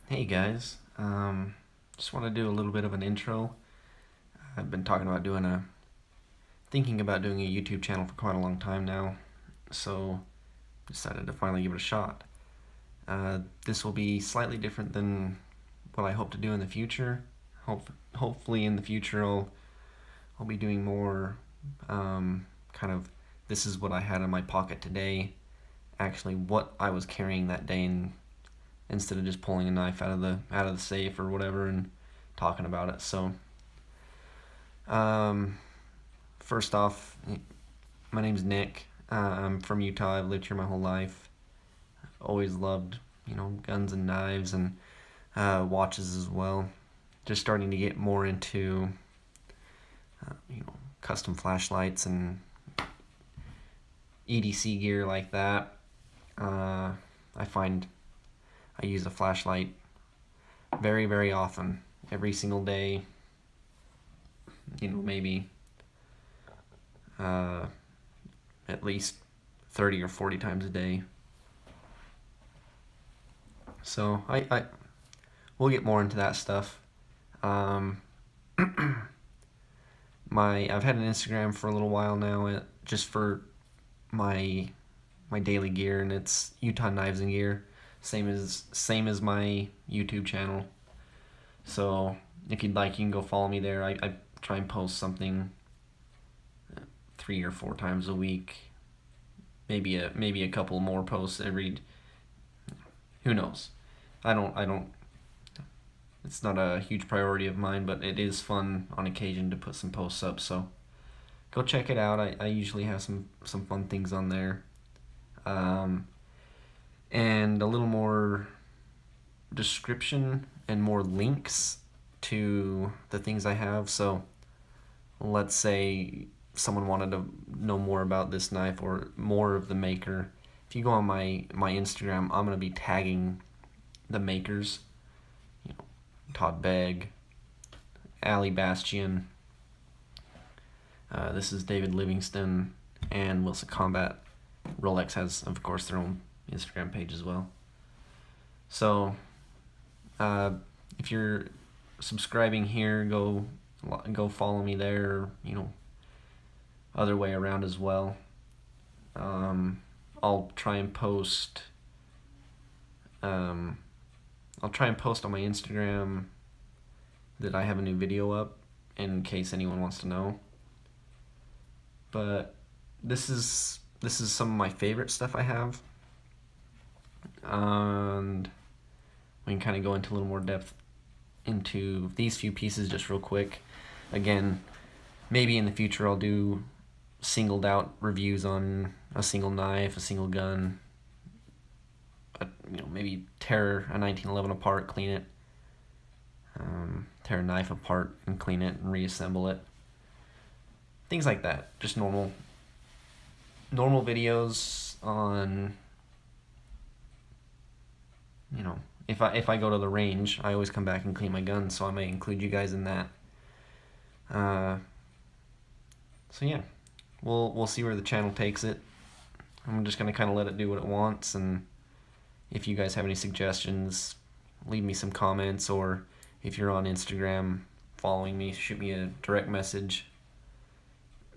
Hey guys, just want to do a little bit of an intro. I've been thinking about doing a YouTube channel for quite a long time now, so decided to finally give it a shot. This will be slightly different than what I hope to do in the future. Hopefully in the future I'll be doing more kind of this is what I had in my pocket today, actually what I was carrying that day, and instead of just pulling a knife out of the safe or whatever and talking about it. So, um, first off, my name's Nick. I'm from Utah. I've lived here my whole life. Always loved, guns and knives and watches as well. Just starting to get more into, custom flashlights and EDC gear like that. I find I use a flashlight very, very often, every single day. Maybe uh, at least 30 or 40 times a day. So we'll get more into that stuff. Um, I've had an Instagram for a little while now, just for my my daily gear, and it's Utah Knives and Gear, same as my YouTube channel. So if you'd like, you can go follow me there. I try and post something 3 or 4 times a week, maybe a couple more posts every. Who knows? I don't. It's not a huge priority of mine, but it is fun on occasion to put some posts up. So go check it out. I usually have some fun things on there, um, and a little more description and more links to the things I have. So let's say someone wanted to know more about this knife or more of the maker. If you go on my Instagram, I'm gonna be tagging the makers. Todd Begg, Ali Bastian. This is David Livingston and Wilson Combat. Rolex has, of course, their own Instagram page as well. So, uh, if you're subscribing here, go follow me there. Other way around as well. I'll try and post. Um, I'll try and post on my Instagram that I have a new video up, in case anyone wants to know. But this is some of my favorite stuff I have, and we can kind of go into a little more depth into these few pieces just real quick. Again, maybe in the future I'll do singled out reviews on a single knife, a single gun. Maybe tear a 1911 apart, clean it, tear a knife apart and clean it and reassemble it. Things like that. Just normal videos on, if I go to the range, I always come back and clean my gun, so I may include you guys in that. So yeah, we'll see where the channel takes it. I'm just gonna kind of let it do what it wants, and if you guys have any suggestions, leave me some comments, or if you're on Instagram following me, shoot me a direct message.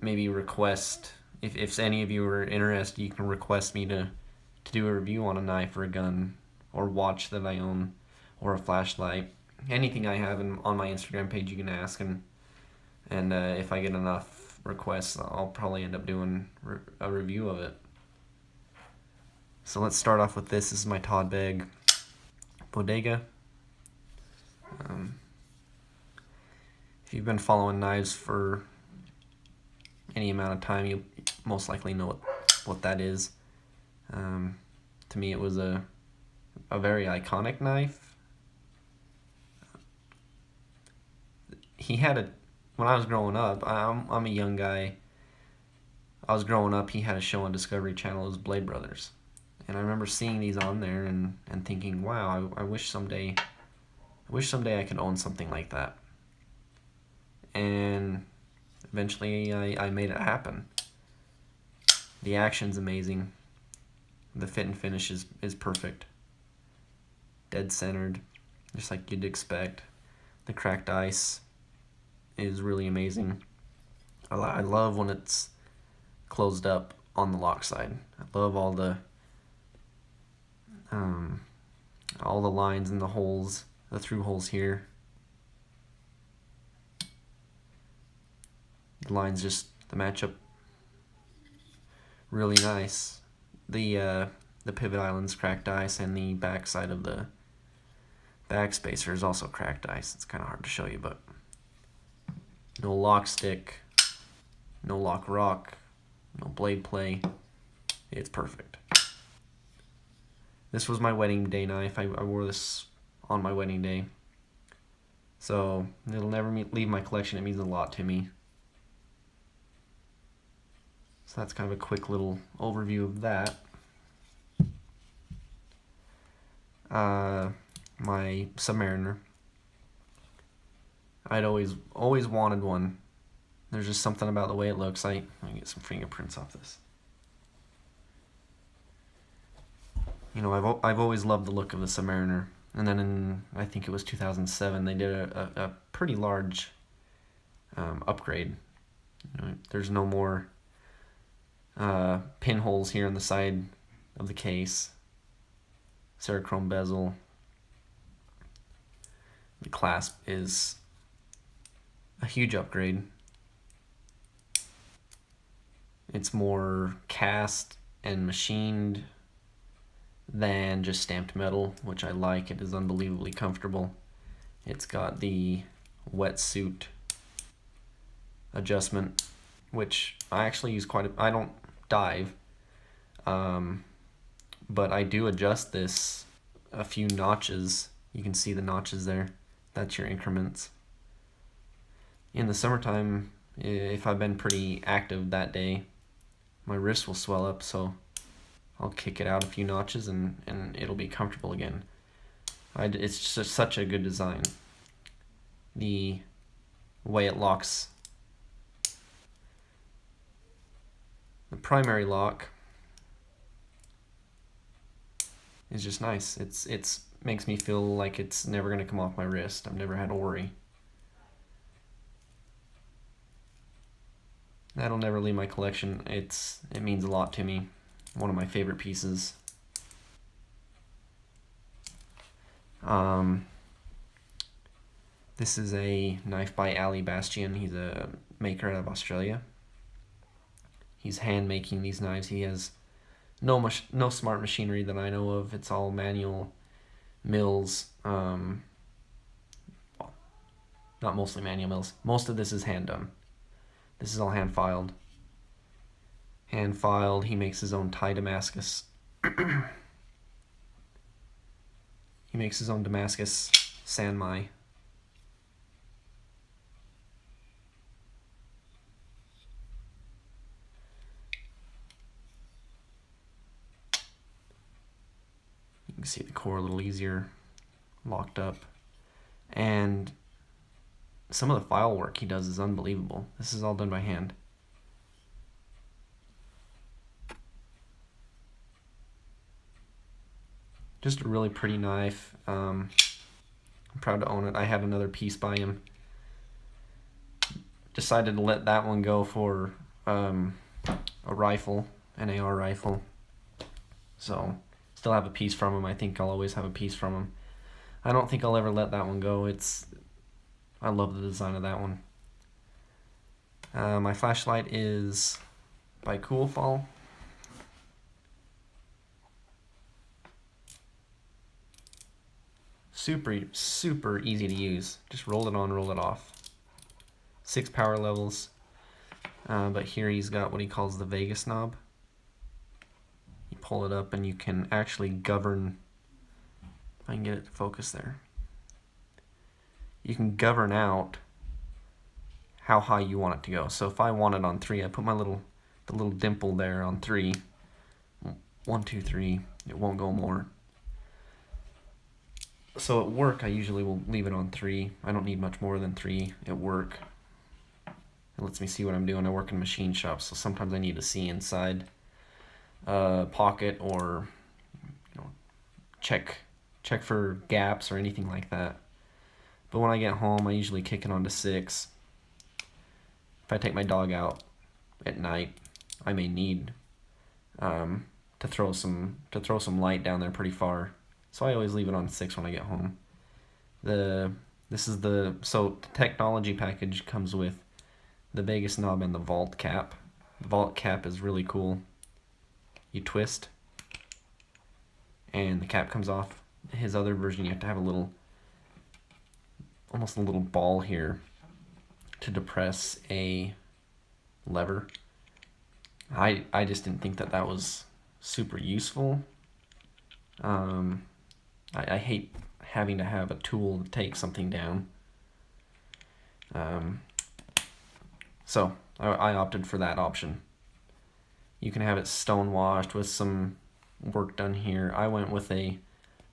Maybe request, if any of you are interested, you can request me to do a review on a knife or a gun or watch that I own or a flashlight. Anything I have on my Instagram page, you can ask, and if I get enough requests, I'll probably end up doing a review of it. So let's start off with this. This is my Todd Begg Bodega. If you've been following knives for any amount of time, you'll most likely know what that is. To me, it was a very iconic knife. When I was growing up, I'm a young guy. I was growing up, he had a show on Discovery Channel, it was Blade Brothers. And I remember seeing these on there and thinking, wow, I wish someday I could own something like that. And eventually I made it happen. The action's amazing. The fit and finish is perfect. Dead centered. just like you'd expect. The cracked ice is really amazing. I love when it's closed up on the lock side. I love all the lines and the holes, the through holes here. The lines just, the matchup really nice. The pivot island's cracked ice, and the backside of the backspacer is also cracked ice. It's kind of hard to show you, but no lock stick, no lock rock, no blade play. It's perfect. This was my wedding day knife. I wore this on my wedding day. So it'll never leave my collection. It means a lot to me. So that's kind of a quick little overview of that. My Submariner. I'd always wanted one. There's just something about the way it looks. Let me get some fingerprints off this. You know, I've always loved the look of the Submariner. And then in, I think it was 2007, they did a pretty large upgrade. You know, there's no more pinholes here on the side of the case. Cerachrome bezel. The clasp is a huge upgrade. It's more cast and machined than just stamped metal, which I like. It is unbelievably comfortable. It's got the wetsuit adjustment, which I actually use I don't dive, but I do adjust this a few notches. You can see the notches there. That's your increments. In the summertime, if I've been pretty active that day, my wrist will swell up, so I'll kick it out a few notches and it'll be comfortable again. It's just such a good design. The way it locks, the primary lock is just nice. It's makes me feel like it's never gonna come off my wrist. I've never had to worry. That'll never leave my collection. It means a lot to me. One of my favorite pieces. This is a knife by Ali Bastian. He's a maker out of Australia. He's hand making these knives. He has no smart machinery that I know of. It's all manual mills. Not mostly manual mills. Most of this is hand done. This is all hand filed. Hand filed. He makes his own Thai Damascus. He makes his own Damascus Sanmai. You can see the core a little easier locked up. And some of the file work he does is unbelievable. This is all done by hand. Just a really pretty knife. I'm proud to own it. I had another piece by him. Decided to let that one go for a rifle, an AR rifle. So, still have a piece from him. I think I'll always have a piece from him. I don't think I'll ever let that one go. I love the design of that one. My flashlight is by Coolfall. Super easy to use. Just roll it on, roll it off. 6 power levels. But here he's got what he calls the Vegas knob. You pull it up and you can actually govern, if I can get it to focus there. You can govern out how high you want it to go. So if I want it on 3, I put the little dimple there on 3. 1, 2, 3. It won't go more. So at work, I usually will leave it on 3. I don't need much more than 3 at work. It lets me see what I'm doing. I work in machine shops, so sometimes I need to see inside a pocket or check check for gaps or anything like that. But when I get home, I usually kick it on to 6. If I take my dog out at night, I may need to throw some light down there pretty far. So I always leave it on 6 when I get home. The technology package comes with the Vegas knob and the vault cap. The vault cap is really cool. You twist and the cap comes off. His other version, you have to have almost a little ball here to depress a lever. I just didn't think that was super useful. I hate having to have a tool to take something down. So I opted for that option. You can have it stone washed with some work done here. I went with a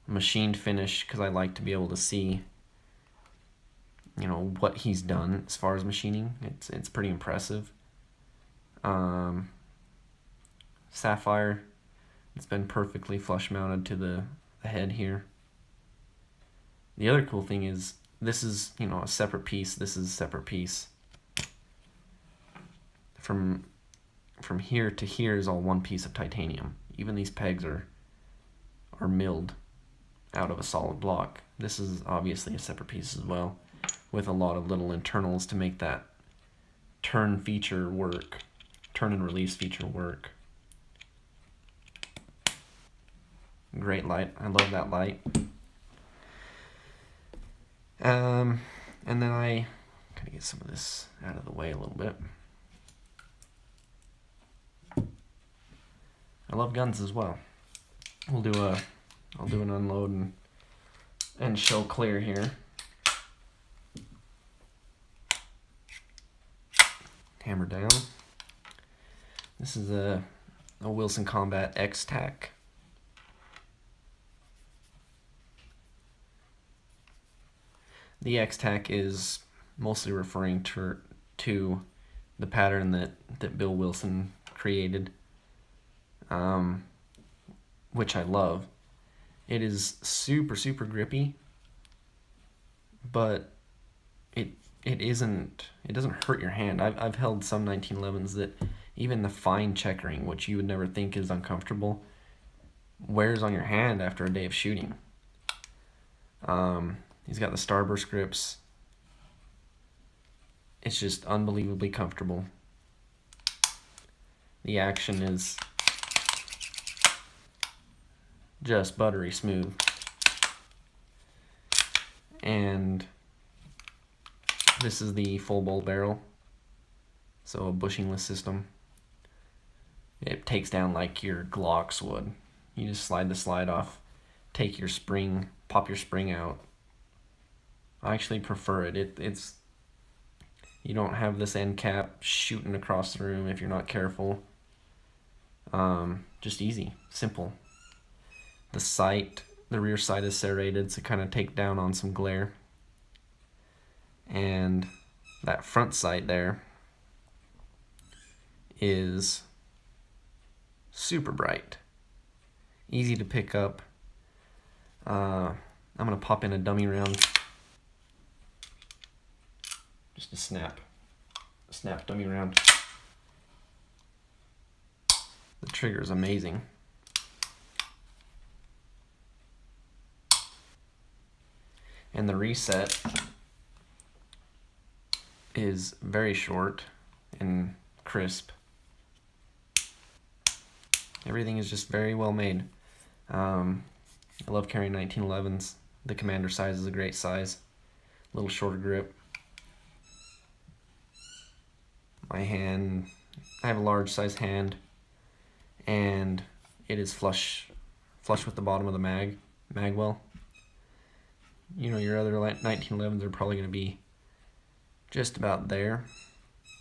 machined finish because I like to be able to see, what he's done as far as machining. It's pretty impressive. Sapphire, it's been perfectly flush mounted to the head here. The other cool thing is this is a separate piece. This is a separate piece. From here to here is all one piece of titanium. Even these pegs are milled out of a solid block. This is obviously a separate piece as well, with a lot of little internals to make that turn and release feature work. Great light. I love that light. And then I gotta get some of this out of the way a little bit. I love guns as well. I'll do an unload and show clear here. Hammer down. This is a Wilson Combat X-Tac. The X-Tac is mostly referring to the pattern that Bill Wilson created, which I love. It is super, super grippy, but it doesn't hurt your hand. I've held some 1911s that even the fine checkering, which you would never think is uncomfortable, wears on your hand after a day of shooting. He's got the Starburst grips. It's just unbelievably comfortable. The action is just buttery smooth. And this is the full bolt barrel, so a bushingless system. It takes down like your Glocks would. You just slide the slide off, take your spring, pop your spring out. I actually prefer it. It's you don't have this end cap shooting across the room if you're not careful. Just easy, simple. The rear sight is serrated to kind of take down on some glare. And that front sight there is super bright. Easy to pick up. I'm going to pop in a dummy round. Just a snap dummy round. The trigger is amazing. And the reset is very short and crisp. Everything is just very well made. I love carrying 1911s. The Commander size is a great size. A little shorter grip. My hand, I have a large size hand, and it is flush with the bottom of the mag well. Your other 1911s are probably going to be just about there.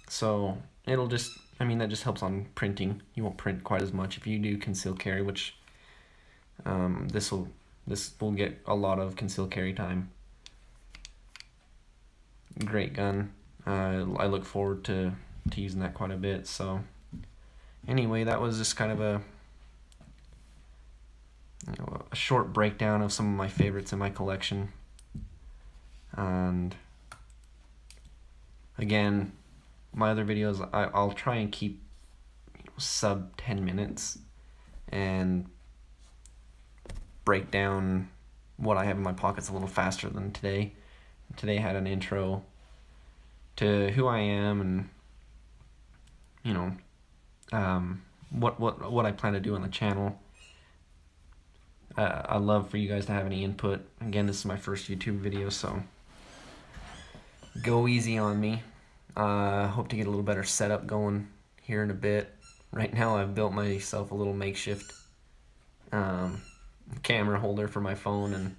So it'll just, that just helps on printing. You won't print quite as much if you do concealed carry, which this will get a lot of concealed carry time. Great gun. I look forward to using that quite a bit. So anyway, that was just kind of a short breakdown of some of my favorites in my collection. And again, my other videos, I'll try and keep sub 10 minutes and break down what I have in my pockets a little faster than today. Today had an intro to who I am and what I plan to do on the channel. I'd love for you guys to have any input. Again, this is my first YouTube video, so go easy on me. Hope to get a little better setup going here in a bit. Right now I've built myself a little makeshift camera holder for my phone, and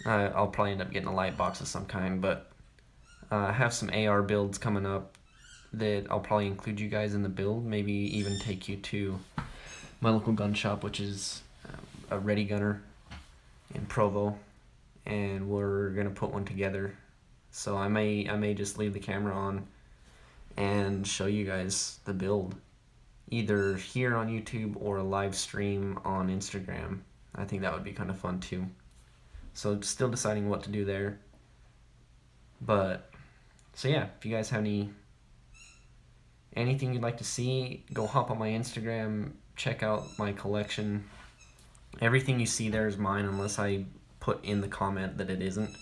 I'll probably end up getting a light box of some kind, but I have some AR builds coming up that I'll probably include you guys in the build, maybe even take you to my local gun shop, which is a Ready Gunner in Provo, and we're gonna put one together. So I may just leave the camera on and show you guys the build, either here on YouTube or a live stream on Instagram. I think that would be kind of fun too. So still deciding what to do there. But so yeah, if you guys have anything you'd like to see, go hop on my Instagram, check out my collection. Everything you see there is mine unless I put in the comment that it isn't.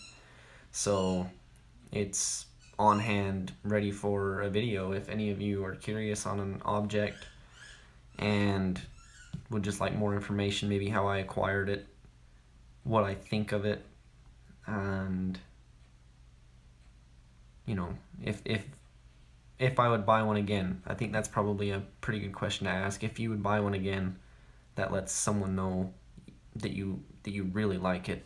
So it's on hand, ready for a video if any of you are curious on an object and would just like more information, maybe how I acquired it, what I think of it, and if I would buy one again. I think that's probably a pretty good question to ask. If you would buy one again, that lets someone know that you really like it.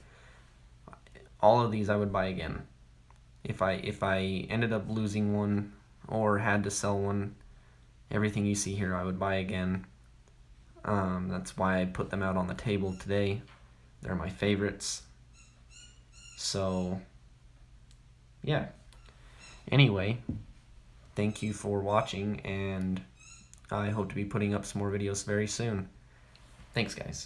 All of these I would buy again. If I ended up losing one or had to sell one, everything you see here I would buy again. That's why I put them out on the table today. They're my favorites. So yeah. Anyway, thank you for watching, and I hope to be putting up some more videos very soon. Thanks, guys.